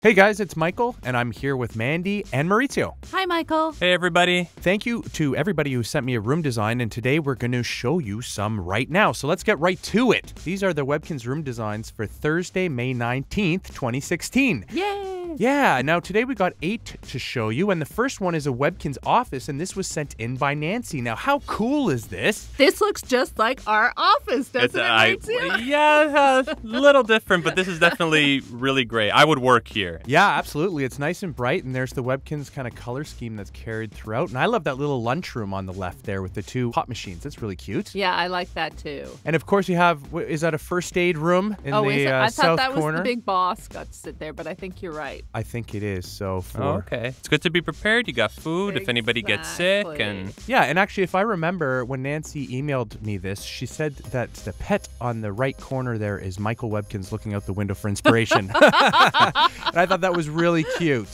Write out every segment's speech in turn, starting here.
Hey guys, it's Michael, and I'm here with Mandy and Maurizio. Hi, Michael. Hey, everybody. Thank you to everybody who sent me a room design, and today we're going to show you some right now. So let's get right to it. These are the Webkinz room designs for Thursday, May 19th, 2016. Yay! Yeah, now today we got 8 to show you, and the first one is a Webkinz office, and this was sent in by Nancy. Now, how cool is this? This looks just like our office, doesn't it, Maurizio? Yeah, a little different, but this is definitely really great. I would work here. Yeah, absolutely. It's nice and bright, and there's the Webkinz kind of color scheme that's carried throughout. And I love that little lunchroom on the left there with the 2 pop machines. That's really cute. Yeah, I like that too. And of course, you have, is that a first aid room in the south corner? I thought that was the big boss got to sit there, but I think you're right. I think it is. So for okay, it's good to be prepared. You got food if anybody gets sick, and yeah. And actually, if I remember when Nancy emailed me this, she said that the pet on the right corner there is Michael Webkinz looking out the window for inspiration. And I thought that was really cute.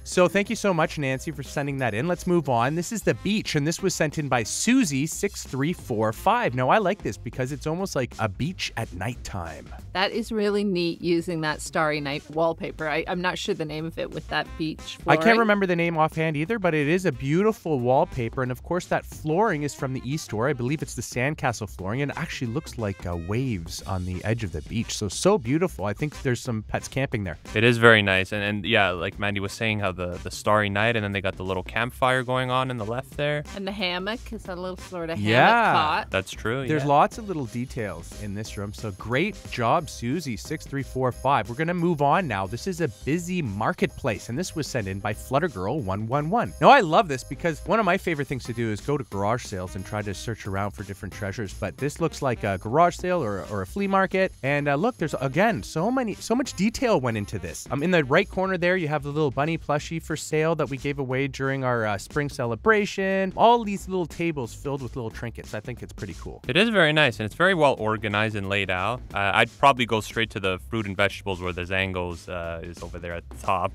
So thank you so much, Nancy, for sending that in. Let's move on. This is the beach, and this was sent in by Susie6345. Now I like this because it's almost like a beach at nighttime. That is really neat using that Starry Night wallpaper. I'm not sure the name of it with that beach flooring. I can't remember the name offhand either, but it is a beautiful wallpaper. And of course, that flooring is from the e-store. I believe it's the sandcastle flooring, and it actually looks like waves on the edge of the beach. So beautiful. I think there's some pets camping there. it is very nice. And yeah, like Mandy was saying, how the starry night, and then they got the little campfire going on in the left there. And the hammock is a little sort of Yeah. hammock cot. That's true. There's yeah. lots of little details in this room. So great job, Susie6345. We're going to move on now. This is a busy marketplace, and this was sent in by Fluttergirl111. Now, I love this because one of my favorite things to do is go to garage sales and try to search around for different treasures. But this looks like a garage sale or a flea market. And look, there's, again, so much detail went into this. In the right corner there, you have the little bunny plushie for sale that we gave away during our spring celebration. All these little tables filled with little trinkets. I think it's pretty cool. It is very nice, and it's very well organized and laid out. I'd probably go straight to the fruit and vegetables where the Zangos is over there at the top.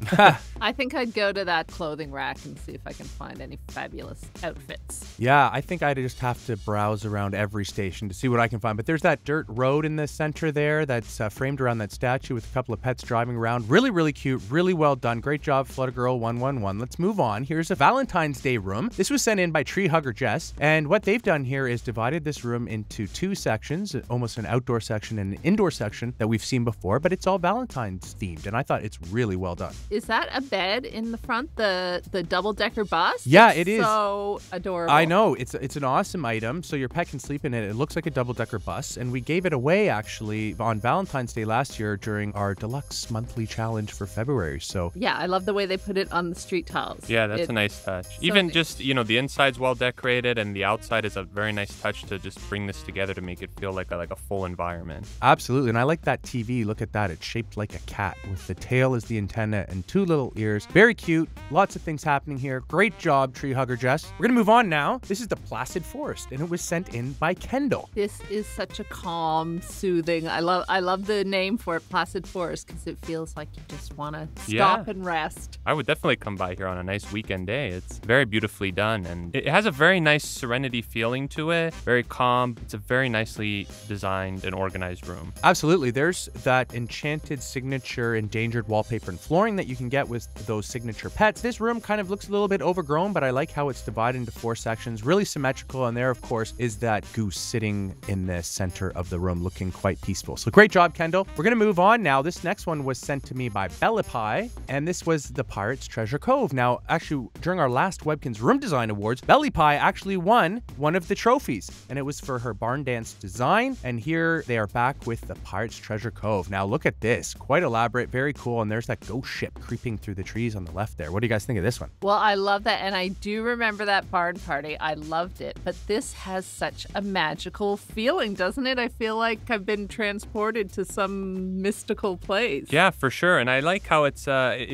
I think I'd go to that clothing rack and see if I can find any fabulous outfits. Yeah, I think I'd just have to browse around every station to see what I can find. But there's that dirt road in the center there that's framed around that statue with a couple of pets driving around. Really, really cute. Really well done. Great job, Fluttergirl111. Let's move on. Here's a Valentine's Day room. This was sent in by TreeHugger Jess. And what they've done here is divided this room into 2 sections, almost an outdoor section and an indoor section that we've seen before, but it's all Valentine's themed. And I thought it's really well done. Is that a bed in the front, the double-decker bus? Yeah, it is. So adorable. I know. It's an awesome item, so your pet can sleep in it. It looks like a double-decker bus, and we gave it away, actually, on Valentine's Day last year during our deluxe monthly challenge for February. So yeah, I love the way they put it on the street tiles. Yeah, that's a nice touch. Even just, the inside's well decorated, and the outside is a very nice touch to just bring this together to make it feel like a full environment. Absolutely, and I like that TV. Look at that. It's shaped like a cat with the tail as the antenna and 2 little ears. Very cute. Lots of things happening here. Great job, TreeHugger Jess. We're going to move on now. This is the Placid Forest, and it was sent in by Kendall. This is such a calm, soothing. I love the name for it, Placid Forest, because it feels like you just want to stop and rest. I would definitely come by here on a nice weekend day. It's very beautifully done, and it has a very nice serenity feeling to it. Very calm. It's a very nicely designed and organized room. Absolutely. There's that enchanted signature endangered wallpaper and flooring that you can get with those signature pets. This room kind of looks a little bit overgrown, but I like how it's divided into 4 sections. Really symmetrical, and there, of course, is that goose sitting in the center of the room looking quite peaceful. So great job, Kendall. We're going to move on now. This next one was sent to me by Bellipie, and this was the Pirates Treasure Cove. Now, actually, during our last Webkinz Room Design Awards, Bellipie actually won one of the trophies, and it was for her barn dance design. And here they are back with the Pirates Treasure Cove. Now, look at this. Quite elaborate, very cool, and there's that ghost ship creeping through the trees on the left there. What do you guys think of this one? Well, I love that, and I do remember that barn party. I loved it, but this has such a magical feeling, doesn't it? I feel like I've been transported to some mystical place. Yeah, for sure. And I like how it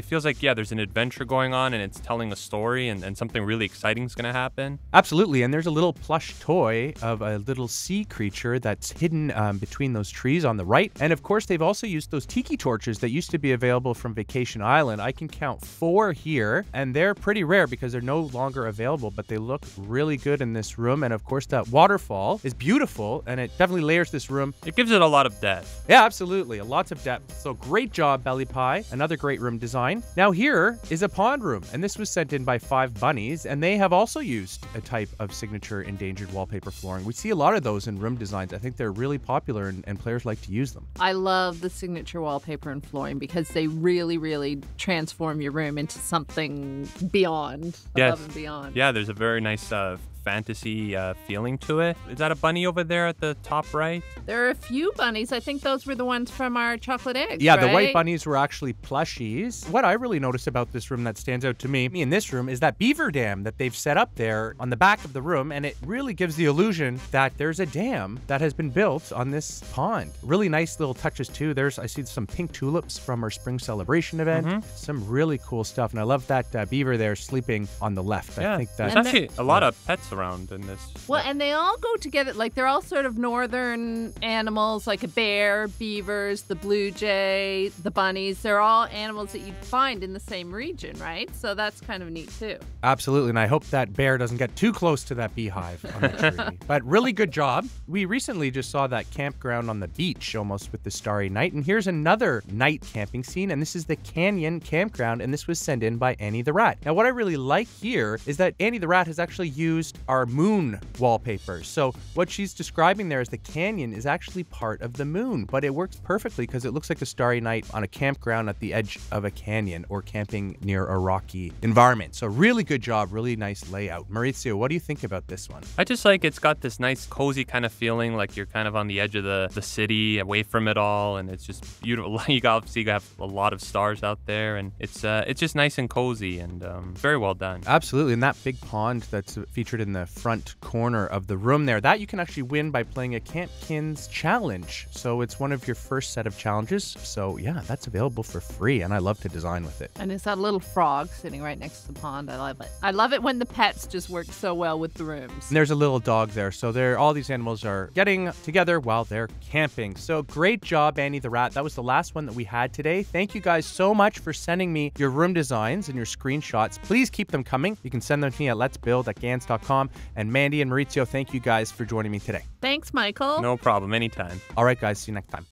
feels like, there's an adventure going on, and it's telling a story, and something really exciting is going to happen. Absolutely, and there's a little plush toy of a little sea creature that's hidden between those trees on the right. And of course, they've also used those tiki torches that used to be available from Vacation Island. I can count 4 here, and they're pretty rare because they're no longer available, but they look really good in this room. And of course, that waterfall is beautiful, and it definitely layers this room. It gives it a lot of depth. Yeah, absolutely. Lots of depth. So great job, bellipie. Another great room design. Now here is a pond room, and this was sent in by 5 bunnies, and they have also used a type of signature endangered wallpaper flooring. We see a lot of those in room designs. I think they're really popular, and players like to use them. I love the signature wallpaper and flooring because they really, really transform your room into something beyond, above and beyond. Yeah, there's a very nice fantasy feeling to it. Is that a bunny over there at the top right? There are a few bunnies. I think those were the ones from our chocolate eggs. Yeah, right? The white bunnies were actually plushies. What I really noticed about this room that stands out to me in this room is that beaver dam that they've set up there on the back of the room, and it really gives the illusion that there's a dam that has been built on this pond. Really nice little touches too. I see some pink tulips from our spring celebration event. Some really cool stuff, and I love that beaver there sleeping on the left. Yeah, I think there's actually a lot of pets around in this. Well, and they all go together. Like, they're all sort of northern animals, like a bear, beavers, the blue jay, the bunnies. They're all animals that you'd find in the same region, right? So that's kind of neat too. Absolutely, and I hope that bear doesn't get too close to that beehive on the tree. But really good job. We recently just saw that campground on the beach almost with the starry night, and here's another night camping scene, and this is the Canyon Campground, and this was sent in by Annietherat. Now, what I really like here is that Annietherat has actually used our moon wallpaper. So what she's describing there as the canyon is actually part of the moon, but it works perfectly because it looks like a starry night on a campground at the edge of a canyon or camping near a rocky environment. So really good job, really nice layout. Maurizio, what do you think about this one? I just like it's got this nice cozy kind of feeling, like you're kind of on the edge of the city, away from it all, and it's just beautiful. You have a lot of stars out there, and it's just nice and cozy and very well done. Absolutely, and that big pond that's featured in the front corner of the room there, that you can actually win by playing a Webkinz challenge. So it's one of your first set of challenges. So yeah, that's available for free, and I love to design with it. And it's that little frog sitting right next to the pond. I love it. I love it when the pets just work so well with the rooms. And there's a little dog there, so all these animals are getting together while they're camping. So great job, Annietherat. That was the last one that we had today. Thank you guys so much for sending me your room designs and your screenshots. Please keep them coming. You can send them to me at letsbuild@gans.com. And Mandy and Maurizio, thank you guys for joining me today. Thanks, Michael. No problem, anytime. All right, guys, see you next time.